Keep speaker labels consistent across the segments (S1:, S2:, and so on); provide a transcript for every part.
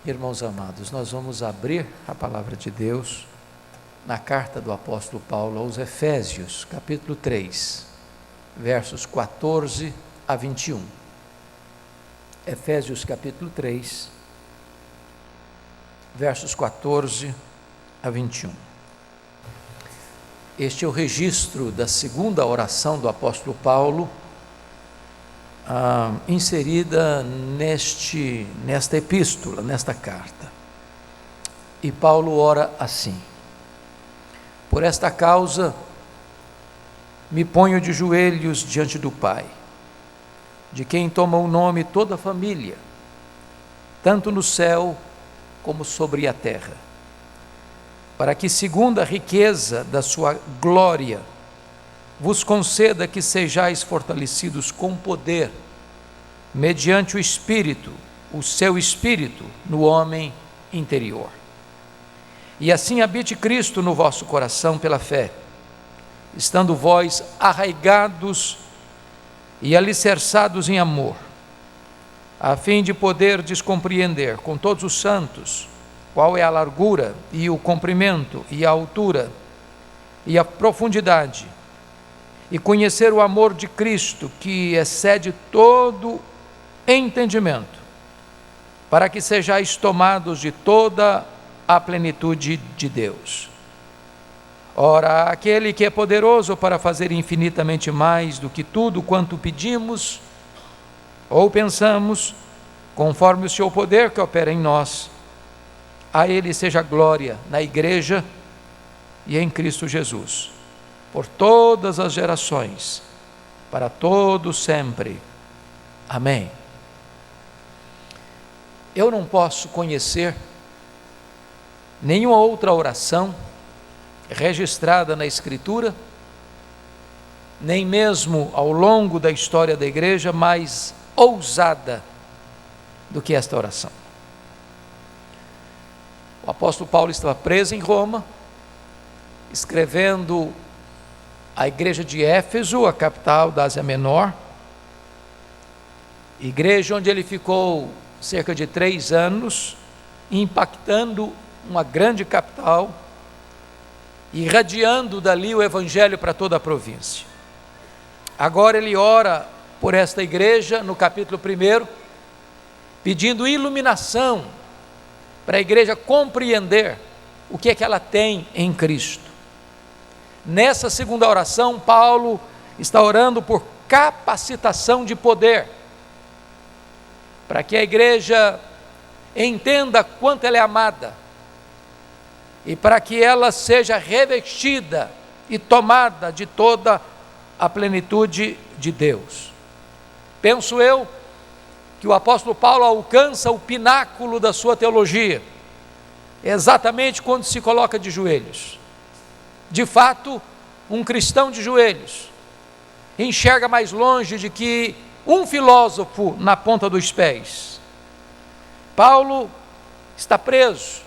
S1: Irmãos amados, nós vamos abrir a palavra de Deus na carta do apóstolo Paulo aos Efésios, capítulo 3, versos 14 a 21. Efésios capítulo 3, versos 14 a 21. Este é o registro da segunda oração do apóstolo Paulo, inserida nesta epístola, nesta carta. E Paulo ora assim: por esta causa me ponho de joelhos diante do Pai, de quem toma o nome toda a família, tanto no céu como sobre a terra, para que, segundo a riqueza da sua glória, vos conceda que sejais fortalecidos com poder, mediante o Espírito, o seu Espírito, no homem interior. E assim habite Cristo no vosso coração pela fé, estando vós arraigados e alicerçados em amor, a fim de poderdes compreender com todos os santos qual é a largura e o comprimento e a altura e a profundidade, e conhecer o amor de Cristo, que excede todo entendimento, para que sejais tomados de toda a plenitude de Deus. Ora, aquele que é poderoso para fazer infinitamente mais do que tudo quanto pedimos ou pensamos, conforme o seu poder que opera em nós, a ele seja glória na igreja e em Cristo Jesus, por todas as gerações, para todos sempre. Amém. Eu não posso conhecer nenhuma outra oração registrada na Escritura, nem mesmo ao longo da história da igreja, mais ousada do que esta oração. O apóstolo Paulo estava preso em Roma, escrevendo a igreja de Éfeso, a capital da Ásia Menor, igreja onde ele ficou cerca de 3 anos, impactando uma grande capital, irradiando dali o evangelho para toda a província. Agora ele ora por esta igreja, no capítulo 1, pedindo iluminação para a igreja compreender o que é que ela tem em Cristo. Nessa segunda oração, Paulo está orando por capacitação de poder, para que a igreja entenda quanto ela é amada, e para que ela seja revestida e tomada de toda a plenitude de Deus. Penso eu que o apóstolo Paulo alcança o pináculo da sua teologia, exatamente quando se coloca de joelhos. De fato, um cristão de joelhos enxerga mais longe de que um filósofo na ponta dos pés. Paulo está preso.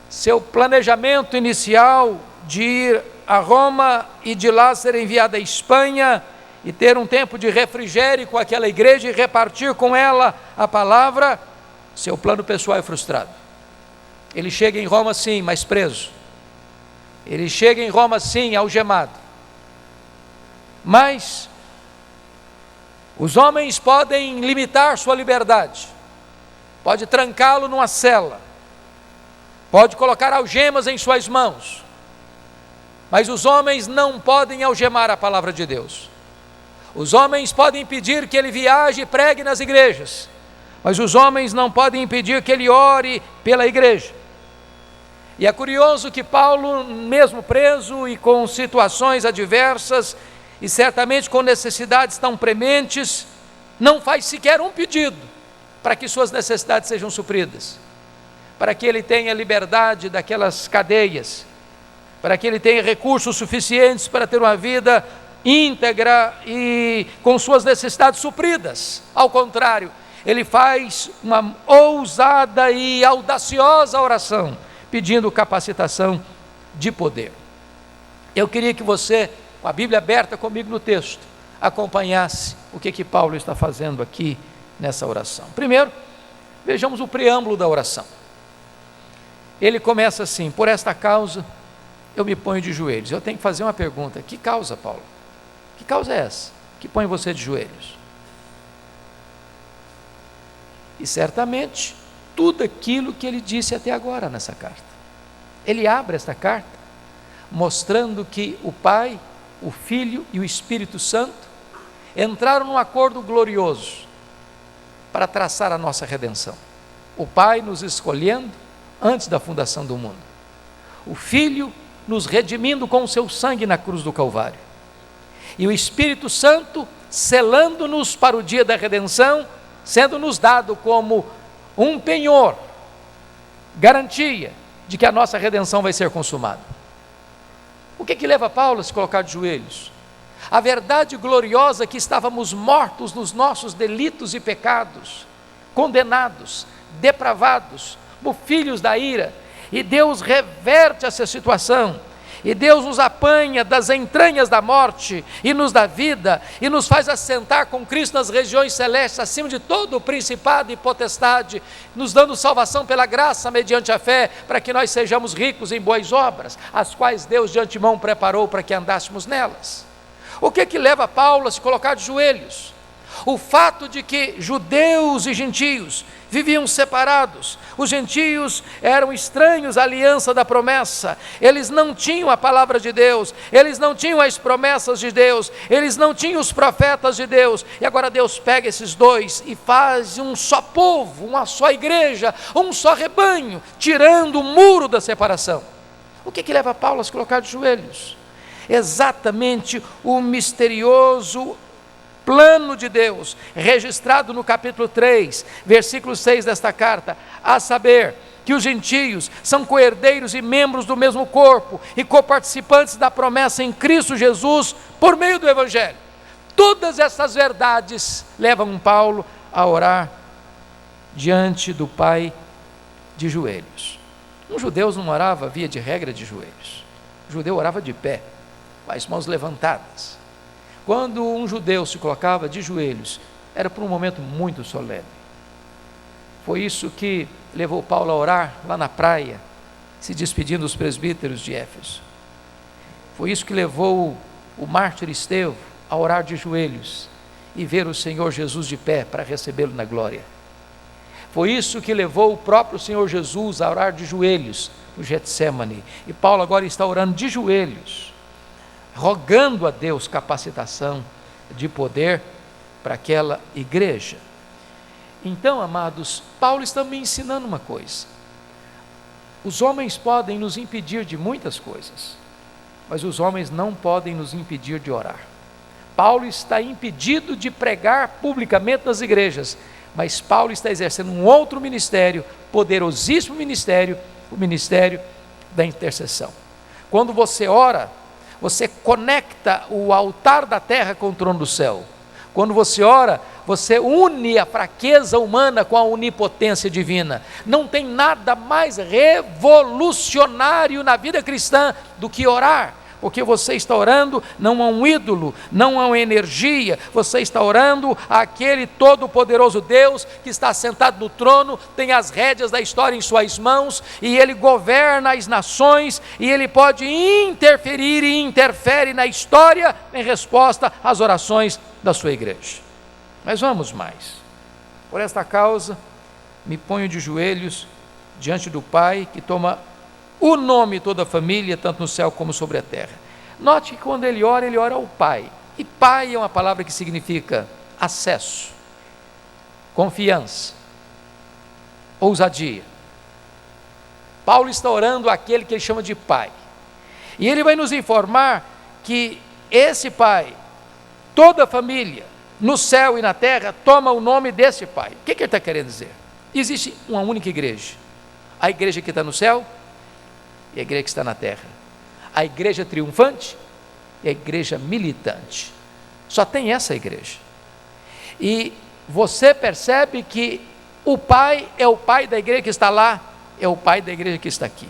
S1: Seu planejamento inicial de ir a Roma e de lá ser enviado à Espanha e ter um tempo de refrigério com aquela igreja e repartir com ela a palavra, seu plano pessoal é frustrado. Ele chega em Roma sim, mas preso. Ele chega em Roma sim, algemado. Mas os homens podem limitar sua liberdade, pode trancá-lo numa cela, pode colocar algemas em suas mãos, mas os homens não podem algemar a palavra de Deus. Os homens podem impedir que ele viaje e pregue nas igrejas, mas os homens não podem impedir que ele ore pela igreja. E é curioso que Paulo, mesmo preso e com situações adversas, e certamente com necessidades tão prementes, não faz sequer um pedido para que suas necessidades sejam supridas, para que ele tenha liberdade daquelas cadeias, para que ele tenha recursos suficientes para ter uma vida íntegra e com suas necessidades supridas. Ao contrário, ele faz uma ousada e audaciosa oração, pedindo capacitação de poder. Eu queria que você, com a Bíblia aberta comigo no texto, acompanhasse o que Paulo está fazendo aqui nessa oração. Primeiro, Vejamos o preâmbulo da oração. Ele começa assim: por esta causa eu me ponho de joelhos. Eu tenho que fazer uma pergunta: que causa, Paulo? Que causa é essa que põe você de joelhos? E certamente tudo aquilo que ele disse até agora nessa carta. Ele abre esta carta mostrando que o Pai, o Filho e o Espírito Santo entraram num acordo glorioso para traçar a nossa redenção. O Pai nos escolhendo antes da fundação do mundo, o Filho nos redimindo com o seu sangue na cruz do Calvário, e o Espírito Santo selando-nos para o dia da redenção, sendo nos dado como um penhor, garantia de que a nossa redenção vai ser consumada. O que leva Paulo a se colocar de joelhos? A verdade gloriosa que estávamos mortos nos nossos delitos e pecados, condenados, depravados, como filhos da ira, e Deus reverte essa situação, e Deus nos apanha das entranhas da morte, e nos dá vida, e nos faz assentar com Cristo nas regiões celestes, acima de todo o principado e potestade, nos dando salvação pela graça mediante a fé, para que nós sejamos ricos em boas obras, as quais Deus de antemão preparou para que andássemos nelas. O que leva Paulo a se colocar de joelhos? O fato de que judeus e gentios viviam separados. Os gentios eram estranhos à aliança da promessa, eles não tinham a palavra de Deus, eles não tinham as promessas de Deus, eles não tinham os profetas de Deus, e agora Deus pega esses dois e faz um só povo, uma só igreja, um só rebanho, tirando o muro da separação. O que leva Paulo a se colocar de joelhos? Exatamente o misterioso plano de Deus, registrado no capítulo 3, versículo 6 desta carta, a saber, que os gentios são coherdeiros e membros do mesmo corpo, e coparticipantes da promessa em Cristo Jesus, por meio do Evangelho. Todas essas verdades levam Paulo a orar diante do Pai de joelhos. Um judeu não orava via de regra de joelhos, o judeu orava de pé, com as mãos levantadas. Quando um judeu se colocava de joelhos, era por um momento muito solene. Foi isso que levou Paulo a orar lá na praia, se despedindo dos presbíteros de Éfeso. Foi isso que levou o mártir Estevão a orar de joelhos e ver o Senhor Jesus de pé para recebê-lo na glória. Foi isso que levou o próprio Senhor Jesus a orar de joelhos no Getsêmani. E Paulo agora está orando de joelhos, rogando a Deus capacitação de poder para aquela igreja. Então, amados, Paulo está me ensinando uma coisa: os homens podem nos impedir de muitas coisas, mas os homens não podem nos impedir de orar. Paulo está impedido de pregar publicamente nas igrejas, mas Paulo está exercendo um outro ministério, poderosíssimo ministério, o ministério da intercessão. Quando você ora, você conecta o altar da terra com o trono do céu. Quando você ora, você une a fraqueza humana com a onipotência divina. Não tem nada mais revolucionário na vida cristã do que orar, porque você está orando não a um ídolo, não a uma energia, você está orando àquele todo-poderoso Deus que está sentado no trono, tem as rédeas da história em suas mãos, e Ele governa as nações, e Ele pode interferir e interfere na história em resposta às orações da sua igreja. Mas vamos mais. Por esta causa, me ponho de joelhos diante do Pai, que toma o nome de toda a família, tanto no céu como sobre a terra. Note que quando ele ora ao Pai. E Pai é uma palavra que significa acesso, confiança, ousadia. Paulo está orando àquele que ele chama de Pai. E ele vai nos informar que esse Pai, toda a família, no céu e na terra, toma o nome desse Pai. O que ele está querendo dizer? Existe uma única igreja. A igreja que está no céu e a igreja que está na terra. A igreja triunfante e a igreja militante. Só tem essa igreja. E você percebe que o Pai é o Pai da igreja que está lá, é o Pai da igreja que está aqui.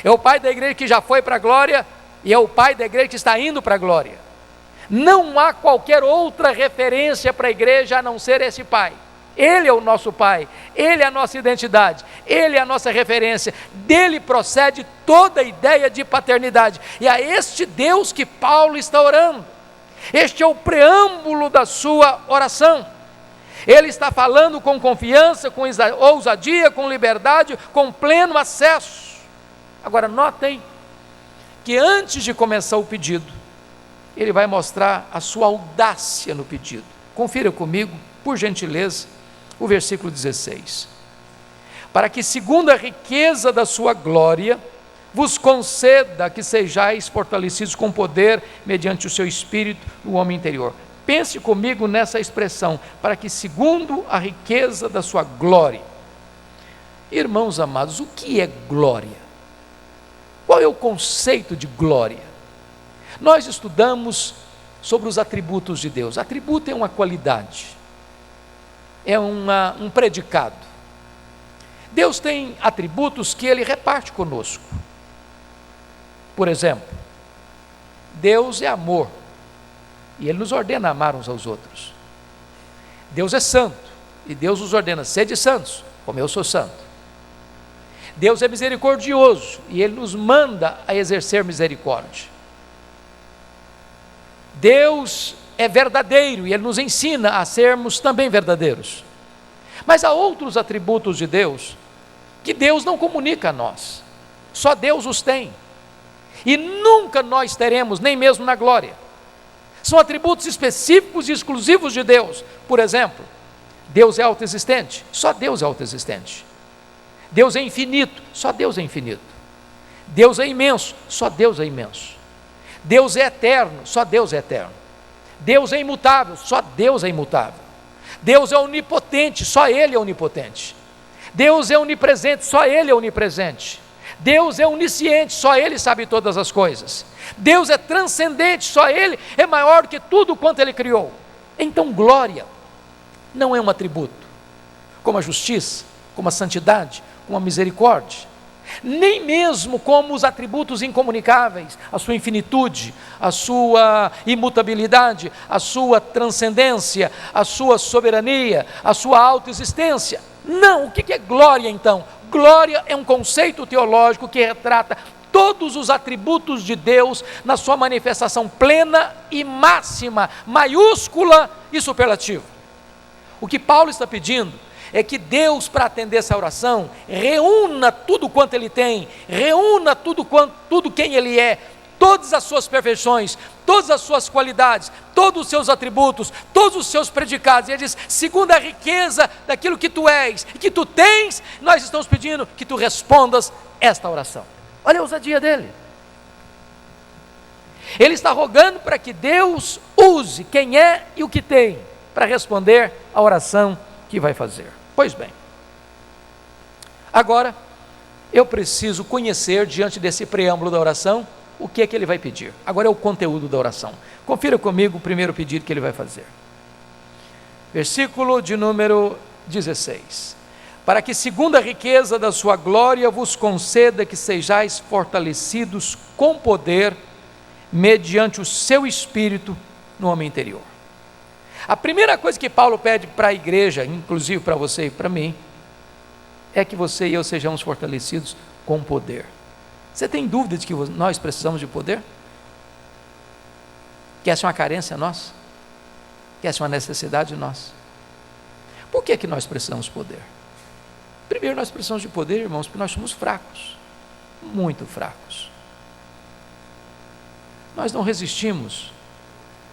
S1: É o Pai da igreja que já foi para a glória e é o Pai da igreja que está indo para a glória. Não há qualquer outra referência para a igreja a não ser esse Pai. Ele é o nosso Pai, Ele é a nossa identidade, Ele é a nossa referência, dele procede toda a ideia de paternidade. E a este Deus que Paulo está orando. Este é o preâmbulo da sua oração. Ele está falando com confiança, com ousadia, com liberdade, com pleno acesso. Agora notem que antes de começar o pedido, ele vai mostrar a sua audácia no pedido. Confira comigo, por gentileza, o versículo 16. Para que segundo a riqueza da sua glória, vos conceda que sejais fortalecidos com poder, mediante o seu Espírito no homem interior. Pense comigo nessa expressão, para que segundo a riqueza da sua glória. Irmãos amados, o que é glória? Qual é o conceito de glória? Nós estudamos sobre os atributos de Deus. Atributo é uma qualidade, é um predicado. Deus tem atributos que Ele reparte conosco. Por exemplo, Deus é amor, e Ele nos ordena amar uns aos outros. Deus é santo, e Deus nos ordena, sede santos, como eu sou santo. Deus é misericordioso, e Ele nos manda a exercer misericórdia. Deus é verdadeiro, e Ele nos ensina a sermos também verdadeiros. Mas há outros atributos de Deus, que Deus não comunica a nós, só Deus os tem. E nunca nós teremos, nem mesmo na glória. São atributos específicos e exclusivos de Deus. Por exemplo, Deus é autoexistente, só Deus é autoexistente. Deus é infinito, só Deus é infinito. Deus é imenso, só Deus é imenso. Deus é eterno, só Deus é eterno. Deus é imutável, só Deus é imutável. Deus é onipotente, só Ele é onipotente. Deus é onipresente, só Ele é onipresente. Deus é onisciente, só Ele sabe todas as coisas. Deus é transcendente, só Ele é maior do que tudo quanto Ele criou. Então glória não é um atributo, como a justiça, como a santidade, como a misericórdia, nem mesmo como os atributos incomunicáveis, a sua infinitude, a sua imutabilidade, a sua transcendência, a sua soberania, a sua autoexistência. Não, o que é glória então? Glória é um conceito teológico que retrata todos os atributos de Deus na sua manifestação plena e máxima, maiúscula e superlativa. O que Paulo está pedindo é que Deus, para atender essa oração, reúna tudo quanto Ele tem, reúna tudo quem Ele é, todas as suas perfeições, todas as suas qualidades, todos os seus atributos, todos os seus predicados. E Ele diz, segundo a riqueza daquilo que Tu és e que Tu tens, nós estamos pedindo que Tu respondas esta oração. Olha a ousadia dele. Ele está rogando para que Deus use quem é e o que tem, para responder a oração que vai fazer. Pois bem, agora eu preciso conhecer, diante desse preâmbulo da oração, o que é que ele vai pedir. Agora é o conteúdo da oração. Confira comigo o primeiro pedido que ele vai fazer. Versículo de número 16. Para que segundo a riqueza da sua glória vos conceda que sejais fortalecidos com poder, mediante o seu Espírito no homem interior. A primeira coisa que Paulo pede para a igreja, inclusive para você e para mim, é que você e eu sejamos fortalecidos com poder. Você tem dúvida de que nós precisamos de poder? Que essa é uma carência nossa? Que essa é uma necessidade nossa? Por que nós precisamos de poder? Primeiro, nós precisamos de poder, irmãos, porque nós somos fracos, muito fracos. Nós não resistimos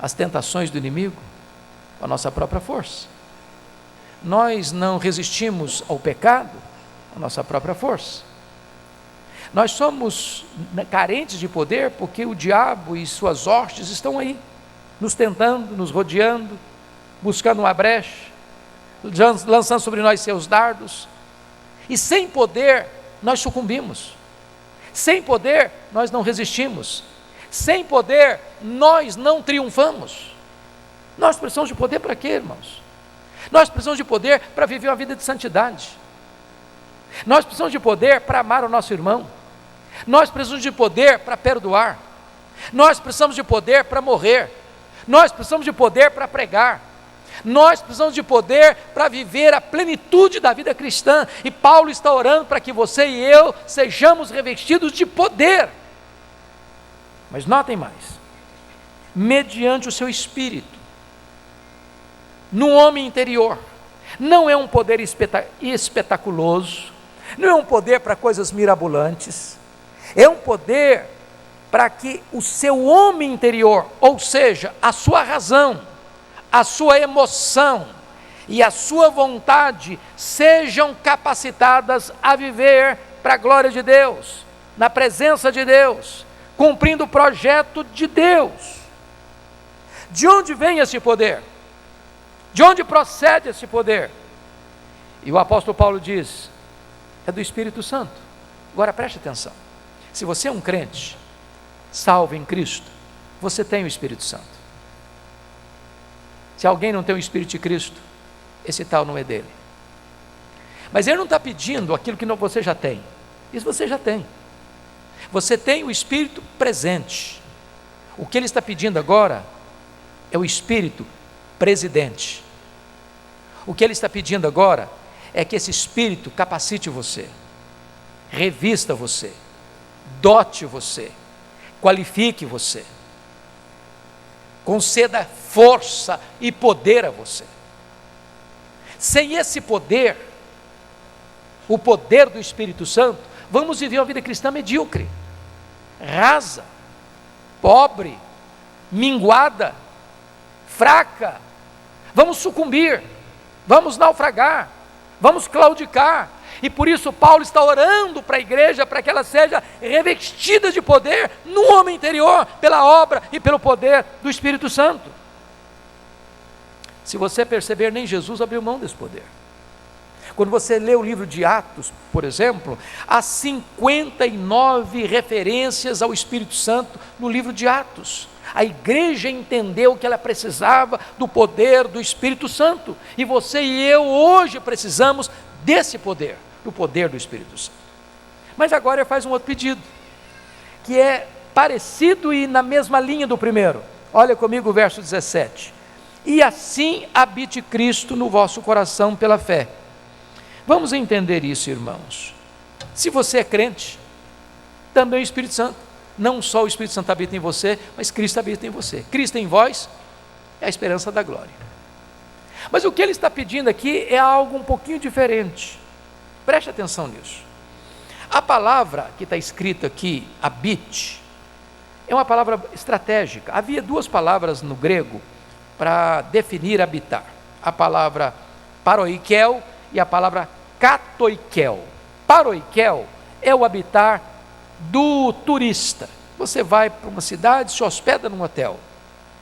S1: às tentações do inimigo com a nossa própria força. Nós não resistimos ao pecado com a nossa própria força. Nós somos carentes de poder porque o diabo e suas hostes estão aí, nos tentando, nos rodeando, buscando uma brecha, lançando sobre nós seus dardos. E sem poder nós sucumbimos. Sem poder nós não resistimos. Sem poder nós não triunfamos. Nós precisamos de poder para quê, irmãos? Nós precisamos de poder para viver uma vida de santidade. Nós precisamos de poder para amar o nosso irmão. Nós precisamos de poder para perdoar. Nós precisamos de poder para morrer. Nós precisamos de poder para pregar. Nós precisamos de poder para viver a plenitude da vida cristã, e Paulo está orando para que você e eu sejamos revestidos de poder. Mas notem mais, mediante o seu espírito, no homem interior. Não é um poder espetaculoso, não é um poder para coisas mirabolantes, é um poder para que o seu homem interior, ou seja, a sua razão, a sua emoção e a sua vontade sejam capacitadas a viver para a glória de Deus, na presença de Deus, cumprindo o projeto de Deus. De onde vem esse poder? De onde procede esse poder? E o apóstolo Paulo diz, é do Espírito Santo. Agora preste atenção, se você é um crente, salvo em Cristo, você tem o Espírito Santo. Se alguém não tem o Espírito de Cristo, esse tal não é dele. Mas ele não está pedindo aquilo que você já tem, isso você já tem. Você tem o Espírito presente. O que ele está pedindo agora é o Espírito presidente. O que ele está pedindo agora é que esse Espírito capacite você, revista você, dote você, qualifique você, conceda força e poder a você. Sem esse poder, o poder do Espírito Santo, vamos viver uma vida cristã medíocre, rasa, pobre, minguada, fraca. Vamos sucumbir, vamos naufragar, vamos claudicar, e por isso Paulo está orando para a igreja, para que ela seja revestida de poder no homem interior, pela obra e pelo poder do Espírito Santo. Se você perceber, nem Jesus abriu mão desse poder. Quando você lê o livro de Atos, por exemplo, há 59 referências ao Espírito Santo no livro de Atos. A igreja entendeu que ela precisava do poder do Espírito Santo, e você e eu hoje precisamos desse poder, do poder do Espírito Santo. Mas agora ele faz um outro pedido, que é parecido e na mesma linha do primeiro. Olha comigo o verso 17. E assim habite Cristo no vosso coração pela fé. Vamos entender isso, irmãos. Se você é crente, também o Espírito Santo. Não só o Espírito Santo habita em você, mas Cristo habita em você. Cristo em vós é a esperança da glória. Mas o que ele está pedindo aqui é algo um pouquinho diferente. Preste atenção nisso. A palavra que está escrita aqui, habite, é uma palavra estratégica. Havia duas palavras no grego para definir habitar. A palavra paroikel e a palavra katoikel. Paroikel é o habitar do turista. Você vai para uma cidade, se hospeda num hotel,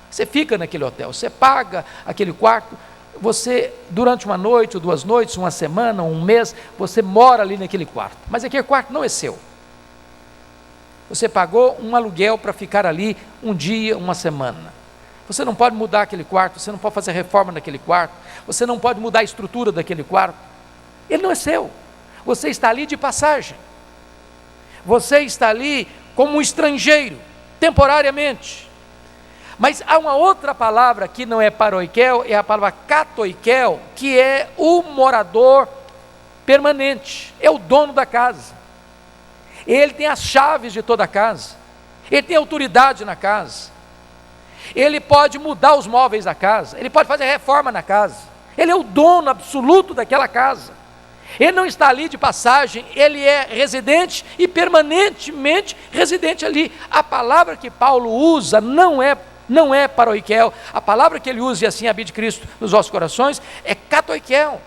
S1: você fica naquele hotel, você paga aquele quarto, você durante uma noite, ou 2 noites, uma semana, um mês, você mora ali naquele quarto, mas aquele quarto não é seu, você pagou um aluguel para ficar ali um dia, uma semana, você não pode mudar aquele quarto, você não pode fazer reforma naquele quarto, você não pode mudar a estrutura daquele quarto, ele não é seu, você está ali de passagem. Você está ali como um estrangeiro, temporariamente. Mas há uma outra palavra que não é paroikel, é a palavra katoikel, que é o morador permanente, é o dono da casa. Ele tem as chaves de toda a casa, ele tem autoridade na casa, ele pode mudar os móveis da casa, ele pode fazer reforma na casa, ele é o dono absoluto daquela casa. Ele não está ali de passagem, ele é residente e permanentemente residente ali. A palavra que Paulo usa não é paroikel, a palavra que ele usa, e assim habite Cristo nos vossos corações, é katoikel.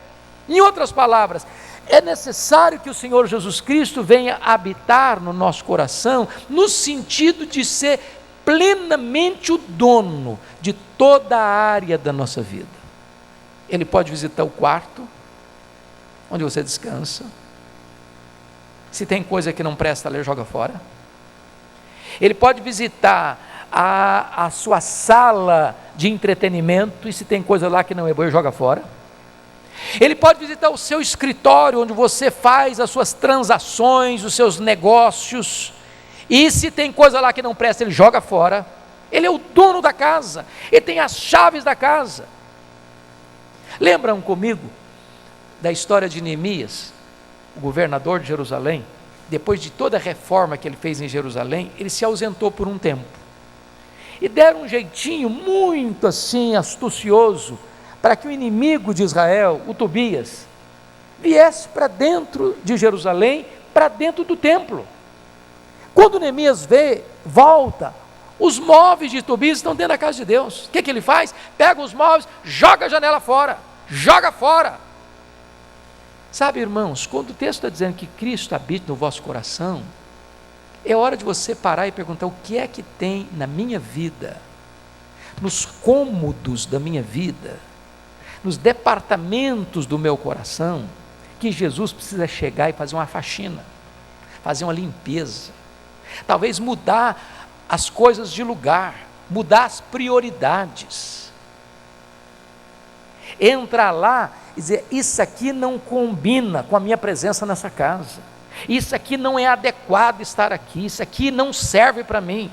S1: Em outras palavras, é necessário que o Senhor Jesus Cristo venha habitar no nosso coração, no sentido de ser plenamente o dono de toda a área da nossa vida. Ele pode visitar o quarto, onde você descansa. Se tem coisa que não presta, ele joga fora. Ele pode visitar a sua sala de entretenimento, e se tem coisa lá que não é boa, ele joga fora. Ele pode visitar o seu escritório, onde você faz as suas transações, os seus negócios, e se tem coisa lá que não presta, ele joga fora. Ele é o dono da casa, ele tem as chaves da casa. Lembram comigo da história de Neemias, o governador de Jerusalém? Depois de toda a reforma que ele fez em Jerusalém, ele se ausentou por um tempo. E deram um jeitinho muito assim, astucioso, para que o inimigo de Israel, o Tobias, viesse para dentro de Jerusalém, para dentro do templo. Quando Neemias volta, os móveis de Tobias estão dentro da casa de Deus. O que ele faz? Pega os móveis, joga a janela fora, joga fora. Sabe, irmãos, quando o texto está dizendo que Cristo habita no vosso coração, é hora de você parar e perguntar: o que é que tem na minha vida, nos cômodos da minha vida, nos departamentos do meu coração, que Jesus precisa chegar e fazer uma faxina, fazer uma limpeza, talvez mudar as coisas de lugar, mudar as prioridades, entrar lá e dizer: isso aqui não combina com a minha presença nessa casa, isso aqui não é adequado estar aqui, isso aqui não serve para mim.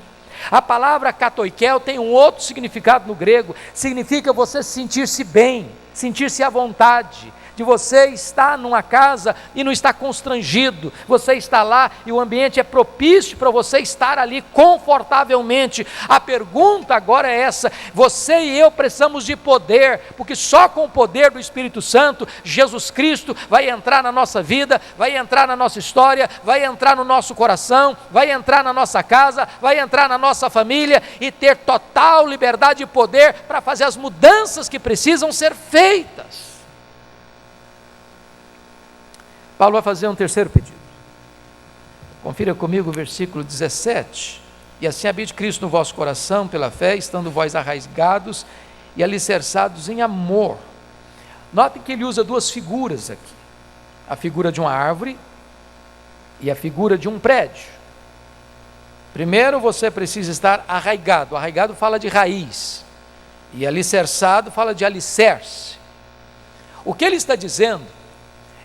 S1: A palavra katoikel tem um outro significado no grego, significa você sentir-se bem, sentir-se à vontade, de você estar numa casa e não estar constrangido, você está lá e o ambiente é propício para você estar ali confortavelmente. A pergunta agora é essa: você e eu precisamos de poder, porque só com o poder do Espírito Santo, Jesus Cristo vai entrar na nossa vida, vai entrar na nossa história, vai entrar no nosso coração, vai entrar na nossa casa, vai entrar na nossa família e ter total liberdade e poder para fazer as mudanças que precisam ser feitas. Paulo vai fazer um terceiro pedido. Confira comigo o versículo 17. E assim habite Cristo no vosso coração pela fé, estando vós arraigados e alicerçados em amor. Notem que ele usa duas figuras aqui: a figura de uma árvore e a figura de um prédio. Primeiro você precisa estar arraigado. Arraigado fala de raiz, e alicerçado fala de alicerce. O que ele está dizendo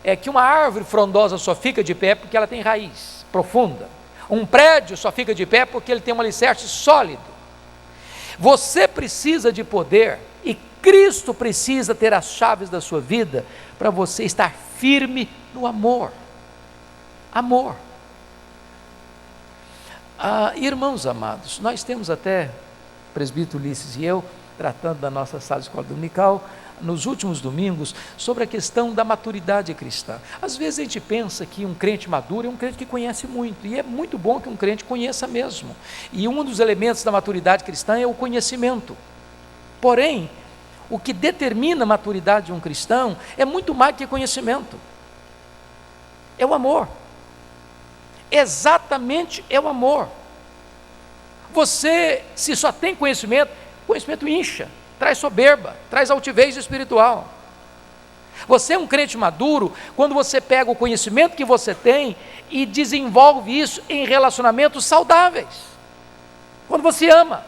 S1: é que uma árvore frondosa só fica de pé porque ela tem raiz profunda. Um prédio só fica de pé porque ele tem um alicerce sólido. Você precisa de poder e Cristo precisa ter as chaves da sua vida para você estar firme no amor. Amor. Irmãos amados, nós temos até, o presbítero Ulisses e eu, tratando da nossa sala de escola dominical, nos últimos domingos, sobre a questão da maturidade cristã. Às vezes a gente pensa que um crente maduro é um crente que conhece muito, e é muito bom que um crente conheça mesmo, e um dos elementos da maturidade cristã é o conhecimento. Porém, o que determina a maturidade de um cristão é muito mais que conhecimento, é o amor. Exatamente, é o amor. Você, se só tem conhecimento, conhecimento incha, traz soberba, traz altivez espiritual. Você é um crente maduro quando você pega o conhecimento que você tem e desenvolve isso em relacionamentos saudáveis, quando você ama.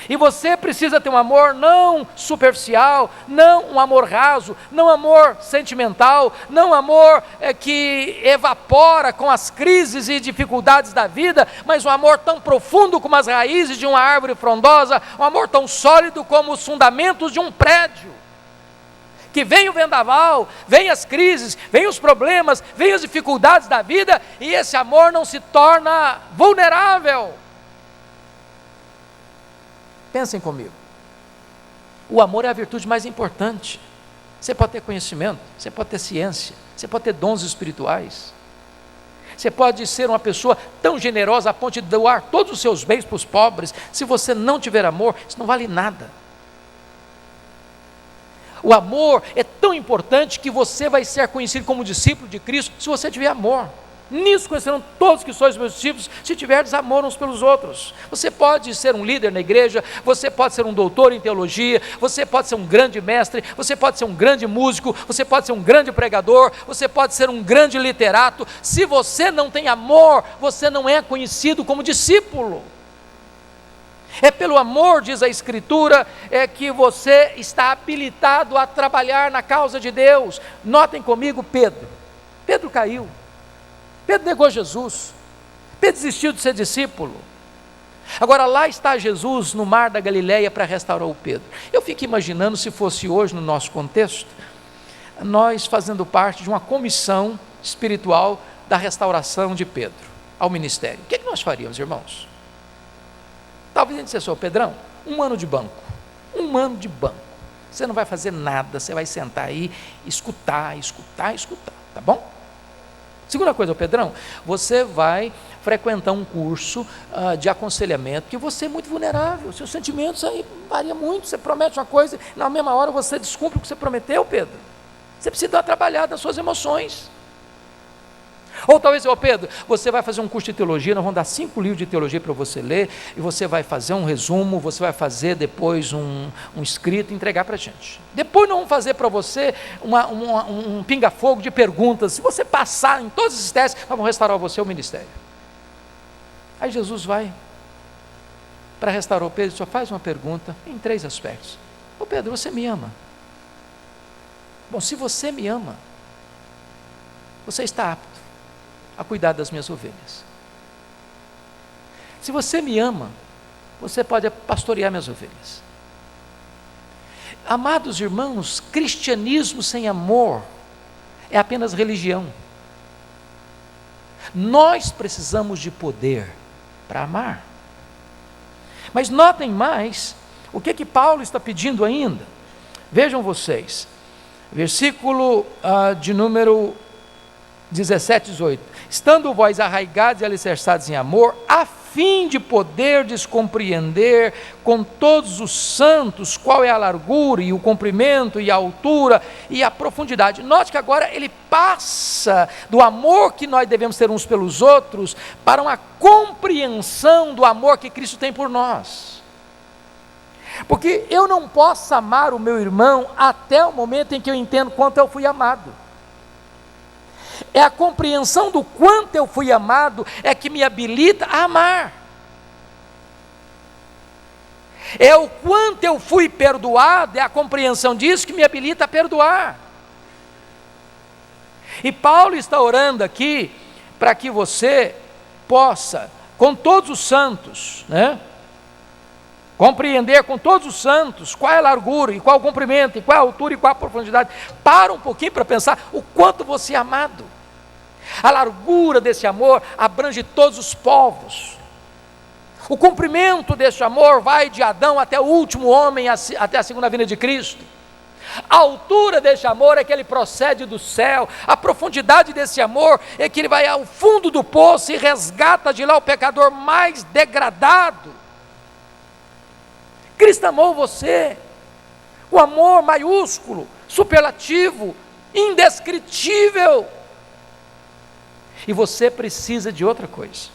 S1: E você precisa ter um amor não superficial, não um amor raso, não amor sentimental, não amor que evapora com as crises e dificuldades da vida, mas um amor tão profundo como as raízes de uma árvore frondosa, um amor tão sólido como os fundamentos de um prédio. Que vem o vendaval, vem as crises, vem os problemas, vem as dificuldades da vida, e esse amor não se torna vulnerável. Pensem comigo, o amor é a virtude mais importante. Você pode ter conhecimento, você pode ter ciência, você pode ter dons espirituais, você pode ser uma pessoa tão generosa a ponto de doar todos os seus bens para os pobres. Se você não tiver amor, isso não vale nada. O amor é tão importante que você vai ser conhecido como discípulo de Cristo se você tiver amor. Nisso conhecerão todos que sois meus discípulos, se tiverdes amor uns pelos outros. Você pode ser um líder na igreja, você pode ser um doutor em teologia, você pode ser um grande mestre, você pode ser um grande músico, você pode ser um grande pregador, você pode ser um grande literato. Se você não tem amor, você não é conhecido como discípulo. É pelo amor, diz a Escritura, que você está habilitado a trabalhar na causa de Deus. Notem comigo Pedro. Pedro caiu. Pedro negou Jesus, Pedro desistiu de ser discípulo. Agora lá está Jesus no mar da Galileia para restaurar o Pedro. Eu fico imaginando se fosse hoje no nosso contexto, nós fazendo parte de uma comissão espiritual da restauração de Pedro ao ministério. O que nós faríamos, irmãos? Talvez a gente dissesse, Pedrão, 1 ano de banco, 1 ano de banco, você não vai fazer nada, você vai sentar aí, escutar, tá bom? Segunda coisa, Pedrão, você vai frequentar um curso de aconselhamento, porque você é muito vulnerável, seus sentimentos aí variam muito, você promete uma coisa, na mesma hora você descumpre o que você prometeu, Pedro. Você precisa dar uma trabalhada nas suas emoções. Ou talvez, Pedro, você vai fazer um curso de teologia, nós vamos dar 5 livros de teologia para você ler, e você vai fazer um resumo, você vai fazer depois um escrito e entregar para a gente. Depois nós vamos fazer para você um pinga-fogo de perguntas. Se você passar em todos esses testes, nós vamos restaurar você o ministério. Aí Jesus vai para restaurar o Pedro, só faz uma pergunta em 3 aspectos. Pedro, você me ama? Bom, se você me ama, você está apto a cuidar das minhas ovelhas. Se você me ama, você pode pastorear minhas ovelhas. Amados irmãos, cristianismo sem amor é apenas religião. Nós precisamos de poder para amar. Mas notem mais o que Paulo está pedindo ainda. Vejam vocês, versículo de número 17, 18. Estando vós arraigados e alicerçados em amor, a fim de poderdes compreender com todos os santos qual é a largura e o comprimento e a altura e a profundidade. Note que agora ele passa do amor que nós devemos ter uns pelos outros para uma compreensão do amor que Cristo tem por nós. Porque eu não posso amar o meu irmão até o momento em que eu entendo quanto eu fui amado. É a compreensão do quanto eu fui amado é que me habilita a amar. É o quanto eu fui perdoado, é a compreensão disso que me habilita a perdoar. E Paulo está orando aqui para que você possa, com todos os santos, compreender com todos os santos qual é a largura, e qual é o comprimento, e qual é a altura, e qual é a profundidade. Para um pouquinho para pensar o quanto você é amado. A largura desse amor abrange todos os povos. O comprimento desse amor vai de Adão até o último homem, até a segunda vinda de Cristo. A altura desse amor é que ele procede do céu. A profundidade desse amor é que ele vai ao fundo do poço e resgata de lá o pecador mais degradado. Cristo amou você, o amor maiúsculo, superlativo, indescritível. E você precisa de outra coisa.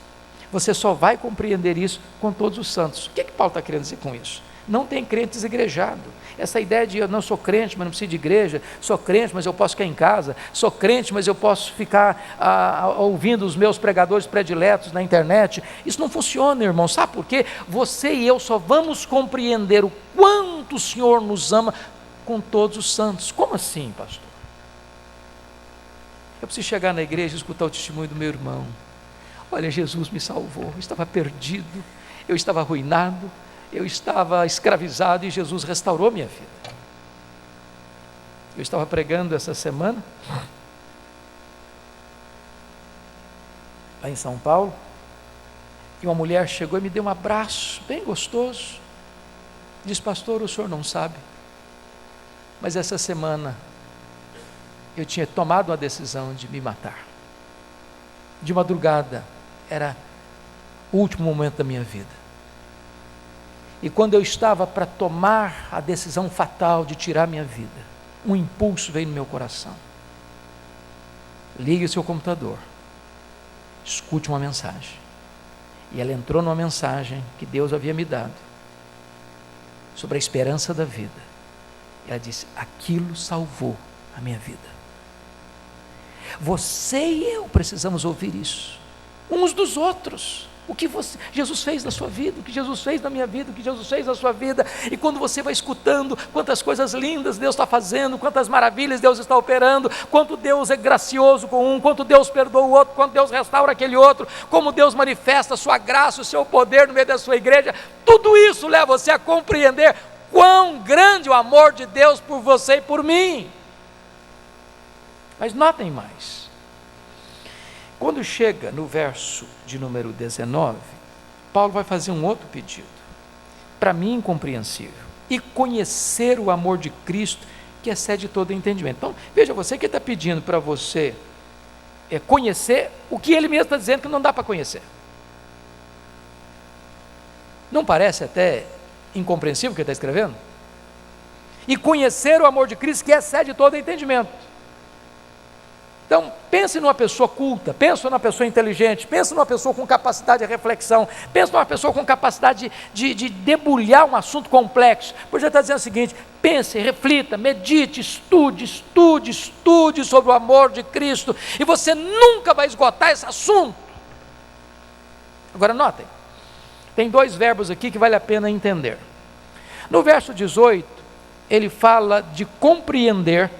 S1: Você só vai compreender isso com todos os santos. O que Paulo está querendo dizer com isso? Não tem crente desigrejados. Essa ideia de eu não sou crente, mas não preciso de igreja, sou crente, mas eu posso ficar em casa, sou crente, mas eu posso ficar ouvindo os meus pregadores prediletos na internet, isso não funciona, irmão. Sabe por quê? Você e eu só vamos compreender o quanto o Senhor nos ama com todos os santos. Como assim, pastor? Eu preciso chegar na igreja e escutar o testemunho do meu irmão. Olha, Jesus me salvou, eu estava perdido, eu estava arruinado, eu estava escravizado e Jesus restaurou minha vida. Eu estava pregando essa semana, lá em São Paulo, e uma mulher chegou e me deu um abraço bem gostoso. Diz, pastor, o senhor não sabe, mas essa semana eu tinha tomado uma decisão de me matar. De madrugada, era o último momento da minha vida. E quando eu estava para tomar a decisão fatal de tirar minha vida, um impulso veio no meu coração. Ligue o seu computador, escute uma mensagem. E ela entrou numa mensagem que Deus havia me dado, sobre a esperança da vida. E ela disse, aquilo salvou a minha vida. Você e eu precisamos ouvir isso, uns dos outros. o que Jesus fez na sua vida, o que Jesus fez na minha vida, o que Jesus fez na sua vida. E quando você vai escutando quantas coisas lindas Deus está fazendo, quantas maravilhas Deus está operando, quanto Deus é gracioso com um, quanto Deus perdoa o outro, quanto Deus restaura aquele outro, como Deus manifesta a sua graça, o seu poder no meio da sua igreja, tudo isso leva você a compreender quão grande o amor de Deus por você e por mim. Mas notem mais, quando chega no verso de número 19, Paulo vai fazer um outro pedido, para mim incompreensível: e conhecer o amor de Cristo, que excede todo entendimento. Então, veja, você que está pedindo para você conhecer o que ele mesmo está dizendo que não dá para conhecer. Não parece até incompreensível o que ele está escrevendo? E conhecer o amor de Cristo, que excede todo entendimento. Então, pense numa pessoa culta, pense numa pessoa inteligente, pense numa pessoa com capacidade de reflexão, pense numa pessoa com capacidade de debulhar um assunto complexo. Pois já está dizendo o seguinte: pense, reflita, medite, estude sobre o amor de Cristo, e você nunca vai esgotar esse assunto. Agora notem, tem dois verbos aqui que vale a pena entender. No verso 18, ele fala de compreender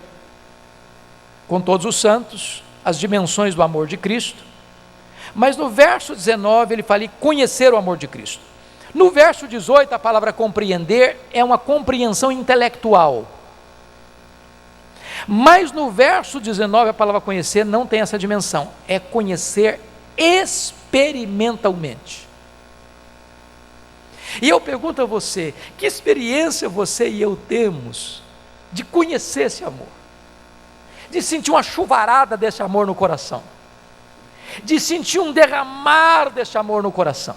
S1: com todos os santos as dimensões do amor de Cristo, mas no verso 19 ele fala em conhecer o amor de Cristo. No verso 18 a palavra compreender é uma compreensão intelectual, mas no verso 19 a palavra conhecer não tem essa dimensão, é conhecer experimentalmente. E eu pergunto a você, que experiência você e eu temos de conhecer esse amor? De sentir uma chuvarada desse amor no coração, de sentir um derramar desse amor no coração,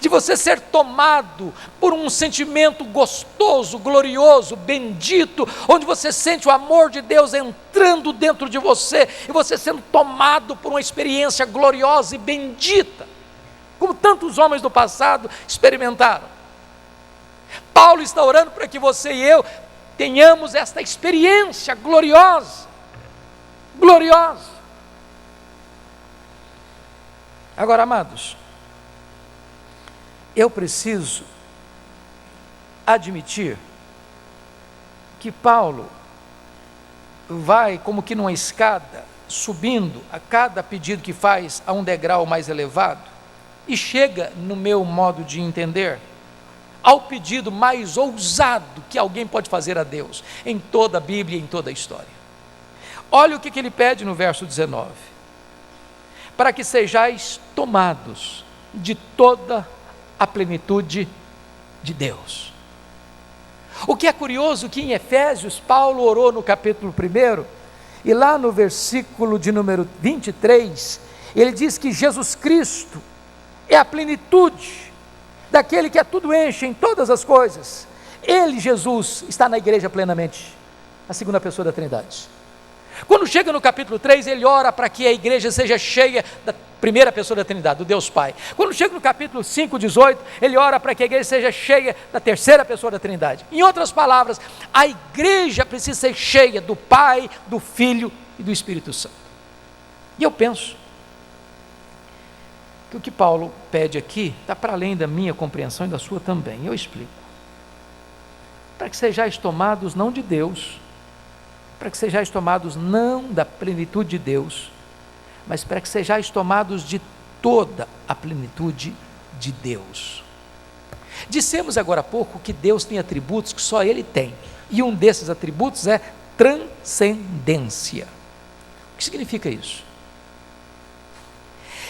S1: de você ser tomado por um sentimento gostoso, glorioso, bendito, onde você sente o amor de Deus entrando dentro de você, e você sendo tomado por uma experiência gloriosa e bendita, como tantos homens do passado experimentaram. Paulo está orando para que você e eu tenhamos esta experiência gloriosa, gloriosa. Agora, amados, eu preciso admitir que Paulo vai como que numa escada, subindo a cada pedido que faz a um degrau mais elevado, e chega, no meu modo de entender, ao pedido mais ousado que alguém pode fazer a Deus, em toda a Bíblia e em toda a história. Olha o que ele pede no verso 19: para que sejais tomados de toda a plenitude de Deus. O que é curioso, que em Efésios, Paulo orou no capítulo 1, e lá no versículo de número 23, ele diz que Jesus Cristo é a plenitude daquele que a tudo enche em todas as coisas. Ele, Jesus, está na igreja plenamente, a segunda pessoa da Trindade. Quando chega no capítulo 3, ele ora para que a igreja seja cheia da primeira pessoa da Trindade, do Deus Pai. Quando chega no capítulo 5, 18, ele ora para que a igreja seja cheia da terceira pessoa da Trindade. Em outras palavras, a igreja precisa ser cheia do Pai, do Filho e do Espírito Santo. E eu penso que o que Paulo pede aqui está para além da minha compreensão e da sua também. Eu explico: para que sejais tomados não de Deus, para que sejais tomados não da plenitude de Deus, mas para que sejais tomados de toda a plenitude de Deus. Dissemos agora há pouco que Deus tem atributos que só Ele tem, e um desses atributos é transcendência. O que significa isso?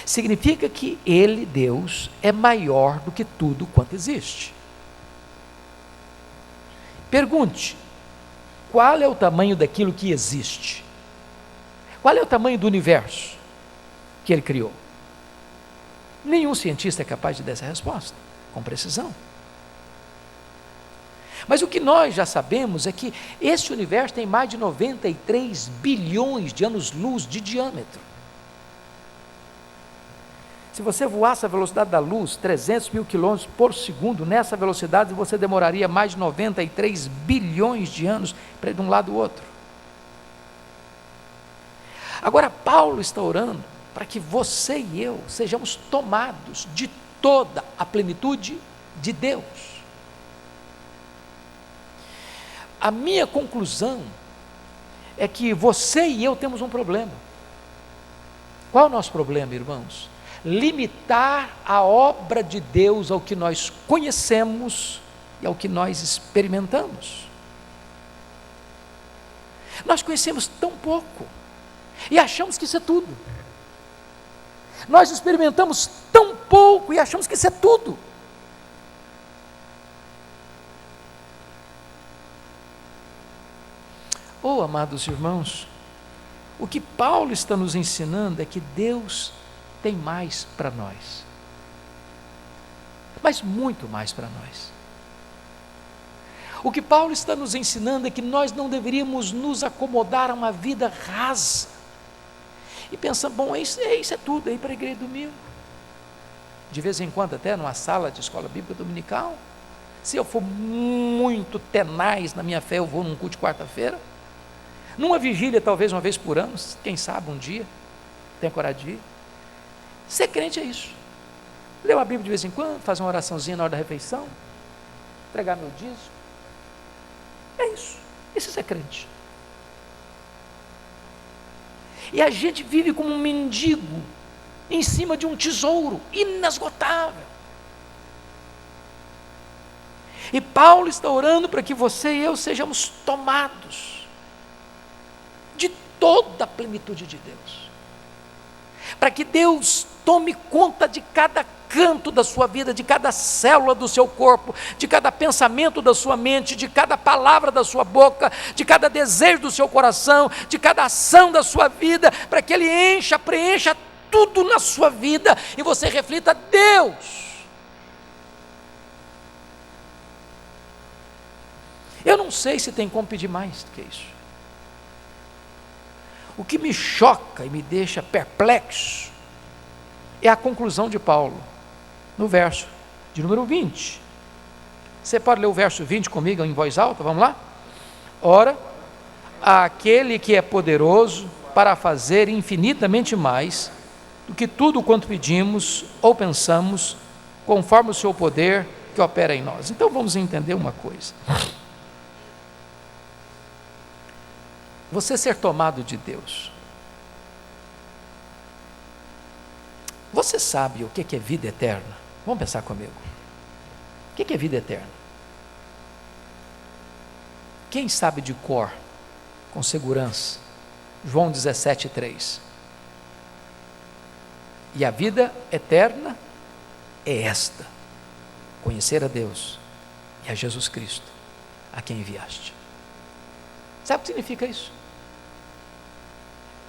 S1: Significa que Ele, Deus, é maior do que tudo quanto existe. Pergunte: qual é o tamanho daquilo que existe? Qual é o tamanho do universo que Ele criou? Nenhum cientista é capaz de dar essa resposta com precisão. Mas o que nós já sabemos é que esse universo tem mais de 93 bilhões de anos-luz de diâmetro. Se você voasse a velocidade da luz, 300 mil quilômetros por segundo, nessa velocidade você demoraria mais de 93 bilhões de anos para ir de um lado ao outro. Agora, Paulo está orando para que você e eu sejamos tomados de toda a plenitude de Deus. A minha conclusão é que você e eu temos um problema. Qual é o nosso problema, irmãos? Limitar a obra de Deus ao que nós conhecemos e ao que nós experimentamos. Nós conhecemos tão pouco e achamos que isso é tudo. Nós experimentamos tão pouco e achamos que isso é tudo. Oh, amados irmãos, o que Paulo está nos ensinando é que Deus tem mais para nós, mas muito mais para nós. O que Paulo está nos ensinando é que nós não deveríamos nos acomodar a uma vida rasa e pensar, bom, isso é tudo, é ir para a igreja domingo, de vez em quando até numa sala de escola bíblica dominical. Se eu for muito tenaz na minha fé, eu vou num culto de quarta-feira, numa vigília talvez uma vez por ano, quem sabe um dia, tenha coragem de ir. Ser crente é isso, ler uma Bíblia de vez em quando, fazer uma oraçãozinha na hora da refeição, entregar meu dízimo, é isso é ser crente. E a gente vive como um mendigo em cima de um tesouro inesgotável. E Paulo está orando para que você e eu sejamos tomados de toda a plenitude de Deus, para que Deus tome conta de cada canto da sua vida, de cada célula do seu corpo, de cada pensamento da sua mente, de cada palavra da sua boca, de cada desejo do seu coração, de cada ação da sua vida, para que Ele preencha tudo na sua vida e você reflita Deus. Eu não sei se tem como pedir mais do que isso. O que me choca e me deixa perplexo é a conclusão de Paulo, no verso de número 20. Você pode ler o verso 20 comigo em voz alta? Vamos lá? Ora, aquele que é poderoso para fazer infinitamente mais do que tudo quanto pedimos ou pensamos, conforme o seu poder que opera em nós. Então vamos entender uma coisa. Você ser tomado de Deus. Você sabe o que é vida eterna? Vamos pensar comigo. O que é vida eterna? Quem sabe de cor, com segurança? João 17:3. E a vida eterna é esta: conhecer a Deus e a Jesus Cristo, a quem enviaste. Sabe o que significa isso?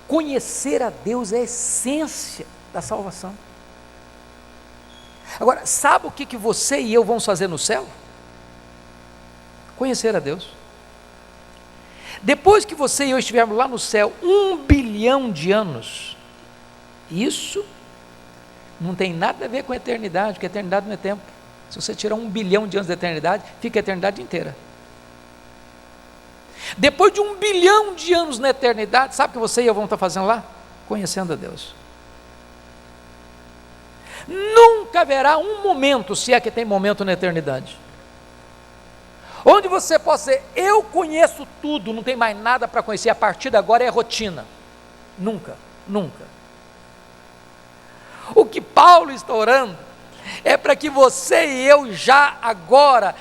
S1: Conhecer a Deus é a essência da salvação. Agora, sabe o que você e eu vamos fazer no céu? Conhecer a Deus. Depois que você e eu estivermos lá no céu 1 bilhão de anos, isso não tem nada a ver com a eternidade, porque a eternidade não é tempo. Se você tirar 1 bilhão de anos da eternidade, fica a eternidade inteira. Depois de 1 bilhão de anos na eternidade, sabe o que você e eu vamos estar fazendo lá? Conhecendo a Deus. Nunca haverá um momento, se é que tem momento na eternidade, onde você possa dizer, eu conheço tudo, não tem mais nada para conhecer, a partir de agora é rotina. Nunca, nunca. O que Paulo está orando é para que você e eu já agora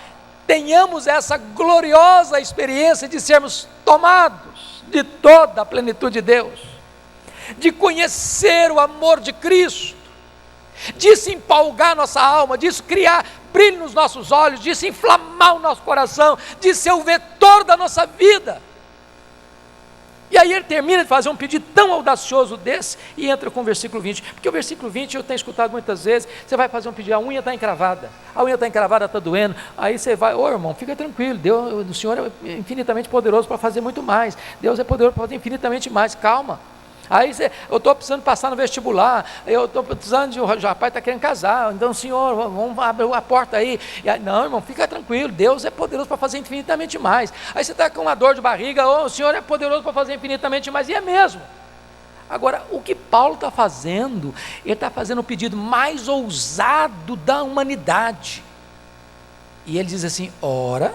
S1: tenhamos essa gloriosa experiência de sermos tomados de toda a plenitude de Deus, de conhecer o amor de Cristo, disso empolgar nossa alma, disso criar brilho nos nossos olhos, disso inflamar o nosso coração, de ser o vetor da nossa vida. E aí ele termina de fazer um pedido tão audacioso desse e entra com o versículo 20, porque o versículo 20 eu tenho escutado muitas vezes, você vai fazer um pedido, a unha está encravada, está doendo, aí você vai, irmão, fica tranquilo, Deus, o Senhor é infinitamente poderoso para fazer muito mais, Deus é poderoso para fazer infinitamente mais, calma. Aí eu estou precisando passar no vestibular, eu estou precisando de, o rapaz está querendo casar, então Senhor, vamos abrir a porta aí. Aí, não, irmão, fica tranquilo, Deus é poderoso para fazer infinitamente mais. Aí você está com uma dor de barriga, o Senhor é poderoso para fazer infinitamente mais, e é mesmo. Agora, o que Paulo está fazendo, ele está fazendo o pedido mais ousado da humanidade. E ele diz assim: ora,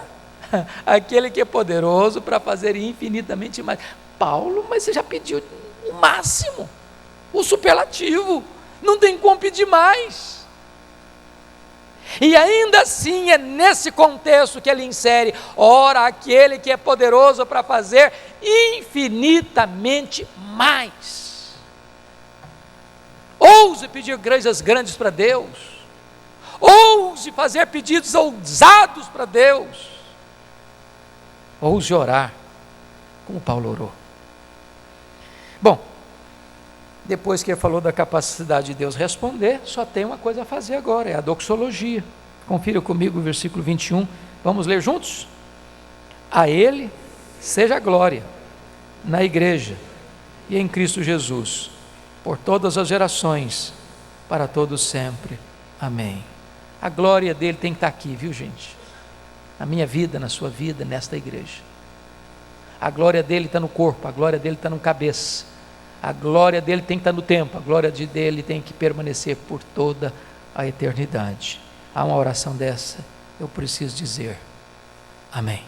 S1: aquele que é poderoso para fazer infinitamente mais. Paulo, mas você já pediu o máximo, o superlativo, não tem como pedir mais. E ainda assim é nesse contexto que ele insere: ora, aquele que é poderoso para fazer infinitamente mais. Ouse pedir coisas grandes para Deus, ouse fazer pedidos ousados para Deus, ouse orar como Paulo orou. Bom, depois que ele falou da capacidade de Deus responder, só tem uma coisa a fazer agora, é a doxologia. Confira comigo o versículo 21, vamos ler juntos? A Ele seja a glória, na igreja e em Cristo Jesus, por todas as gerações, para todos sempre. Amém. A glória dele tem que estar aqui, viu, gente? Na minha vida, na sua vida, nesta igreja. A glória dele está no corpo, a glória dele está no cabeça, a glória dele tem que estar no tempo, a glória dele tem que permanecer por toda a eternidade. Há uma oração dessa, eu preciso dizer amém.